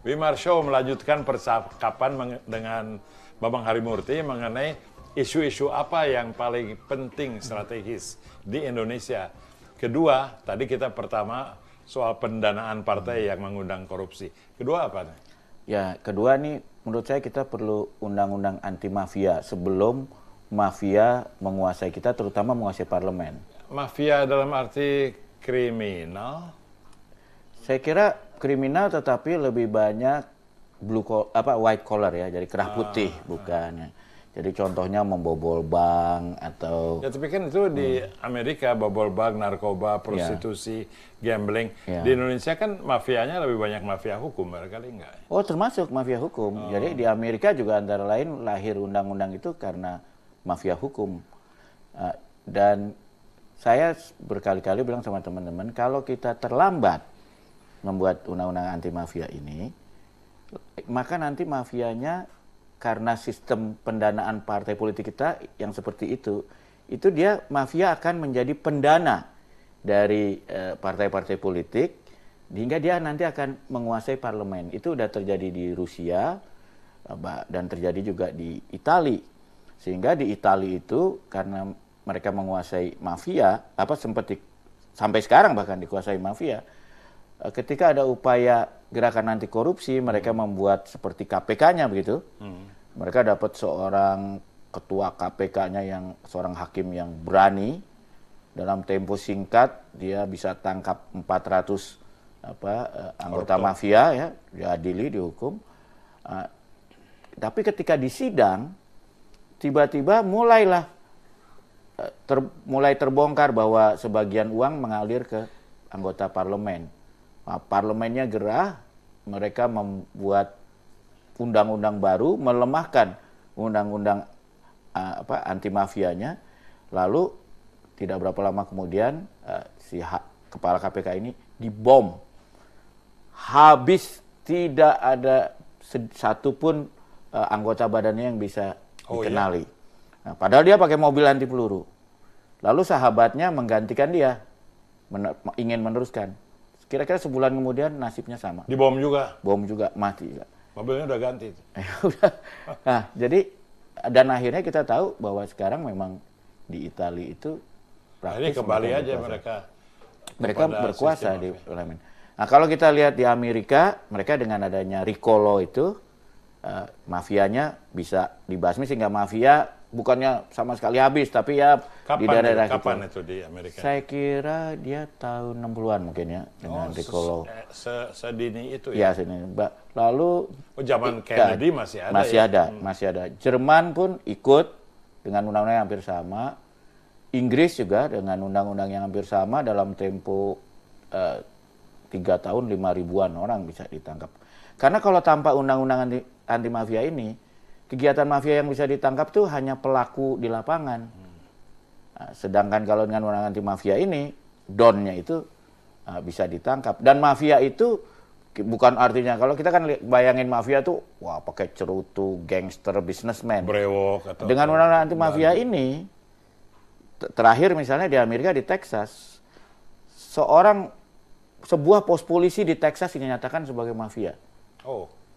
Wimarsho melanjutkan percakapan dengan Bambang Harimurti mengenai isu-isu apa yang paling penting strategis di Indonesia. Kedua, tadi kita pertama soal pendanaan partai yang mengundang korupsi. Kedua apa? Ya, kedua nih menurut saya kita perlu undang-undang anti mafia sebelum mafia menguasai kita, terutama menguasai parlemen. Mafia dalam arti kriminal? Saya kira kriminal tetapi lebih banyak white collar ya, jadi kerah putih bukannya. Jadi contohnya membobol bank atau... Ya tapi kan itu di Amerika, bobol bank, narkoba, prostitusi, gambling. Di Indonesia kan mafianya lebih banyak mafia hukum, barangkali enggak? Oh termasuk mafia hukum. Jadi di Amerika juga antara lain lahir undang-undang itu karena mafia hukum. Dan saya berkali-kali bilang sama teman-teman, kalau kita terlambat membuat undang-undang anti mafia ini, maka nanti mafianya karena sistem pendanaan partai politik kita yang seperti itu dia mafia akan menjadi pendana dari partai-partai politik hingga dia nanti akan menguasai parlemen. Itu udah terjadi di Rusia dan terjadi juga di Italia. Sehingga di Italia itu karena mereka menguasai mafia, sampai sekarang bahkan dikuasai mafia. Ketika ada upaya gerakan anti korupsi, mereka membuat seperti KPK-nya begitu. Mereka dapat seorang ketua KPK-nya seorang hakim yang berani, dalam tempo singkat dia bisa tangkap 400 anggota mafia ya, diadili, dihukum. Tapi ketika di sidang, tiba-tiba mulai terbongkar bahwa sebagian uang mengalir ke anggota parlemen. Parlemennya gerah, mereka membuat undang-undang baru, melemahkan undang-undang anti mafianya. Lalu tidak berapa lama kemudian kepala KPK ini dibom. Habis, tidak ada satupun anggota badannya yang bisa dikenali. Nah, padahal dia pakai mobil anti peluru. Lalu sahabatnya menggantikan dia, ingin meneruskan. Kira-kira sebulan kemudian nasibnya sama. Dibom juga? Bom juga, mati juga. Mobilnya udah ganti. Nah, jadi dan akhirnya kita tahu bahwa sekarang memang di Italia itu ini kembali aja mereka berkuasa di parlemen. Nah, kalau kita lihat di Amerika, mereka dengan adanya Ricolo itu mafianya bisa dibasmi sehingga mafia bukannya sama sekali habis, tapi ya di daerah-daerah kapan itu di Amerika? Saya kira dia tahun 60-an mungkin ya dengan Ricolo. Sedini itu ya? Ya, sedini. Lalu zaman Kennedy masih ada. Masih ada. Jerman pun ikut dengan undang-undang yang hampir sama. Inggris juga dengan undang-undang yang hampir sama, dalam tempo 3 tahun 5.000-an orang bisa ditangkap. Karena kalau tanpa undang-undang anti mafia ini, kegiatan mafia yang bisa ditangkap tuh hanya pelaku di lapangan. Nah, sedangkan kalau dengan undang-undang anti mafia ini, donnya itu bisa ditangkap. Dan mafia itu bukan artinya, kalau kita kan bayangin mafia tuh, wah pakai cerutu, gangster, businessman. Brewok. Dengan undang-undang anti mafia ini, terakhir misalnya di Amerika, di Texas, sebuah pos polisi di Texas dinyatakan sebagai mafia.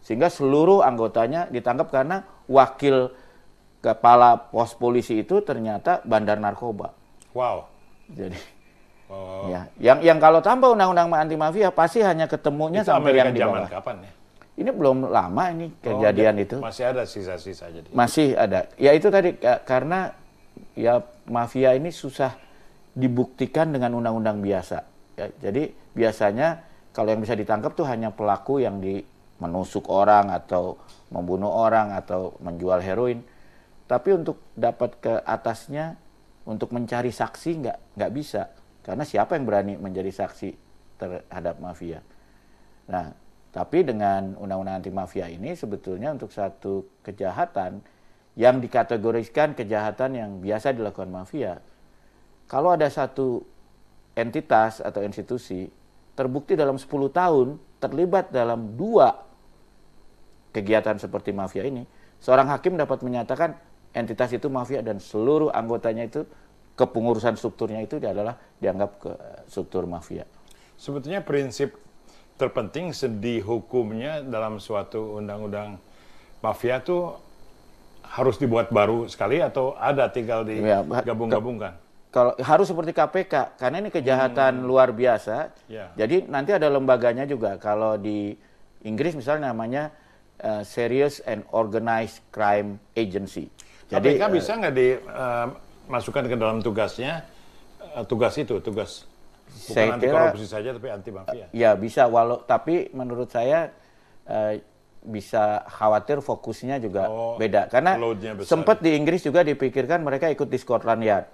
Sehingga seluruh anggotanya ditangkap karena wakil kepala pos polisi itu ternyata bandar narkoba. Wow. Jadi, ya, yang kalau tanpa undang-undang anti mafia pasti hanya ketemunya sampai yang di bawah. Kapan ya? Ini belum lama ini kejadian itu. Masih ada sisa-sisa jadi. Masih ada. Ya itu tadi karena ya mafia ini susah dibuktikan dengan undang-undang biasa. Ya, jadi biasanya kalau yang bisa ditangkap tuh hanya pelaku yang menusuk orang atau membunuh orang atau menjual heroin. Tapi untuk dapat ke atasnya, untuk mencari saksi nggak bisa. Karena siapa yang berani menjadi saksi terhadap mafia? Nah, tapi dengan undang-undang anti mafia ini sebetulnya untuk satu kejahatan yang dikategorikan kejahatan yang biasa dilakukan mafia, kalau ada satu entitas atau institusi terbukti dalam 10 tahun terlibat dalam 2 kegiatan seperti mafia ini, seorang hakim dapat menyatakan entitas itu mafia dan seluruh anggotanya itu, kepengurusan strukturnya itu adalah dianggap ke struktur mafia. Sebetulnya prinsip terpenting sendi hukumnya dalam suatu undang-undang mafia tuh harus dibuat baru sekali atau ada tinggal digabung-gabungkan? Kalau harus seperti KPK, karena ini kejahatan luar biasa. Jadi nanti ada lembaganya juga. Kalau di Inggris misalnya namanya Serious and Organized Crime Agency. Jadi KPK bisa nggak dimasukkan ke dalam tugasnya, tugas bukan anti korupsi saja tapi anti mafia? Ya bisa, tapi menurut saya bisa khawatir fokusnya juga beda. Karena sempat di Inggris juga dipikirkan mereka ikut di Scotland Yard.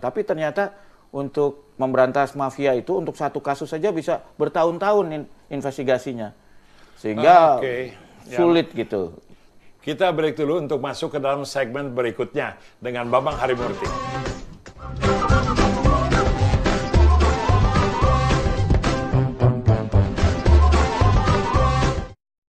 Tapi ternyata untuk memberantas mafia itu untuk satu kasus saja bisa bertahun-tahun investigasinya. Sehingga sulit gitu. Kita break dulu untuk masuk ke dalam segmen berikutnya dengan Bambang Harimurti.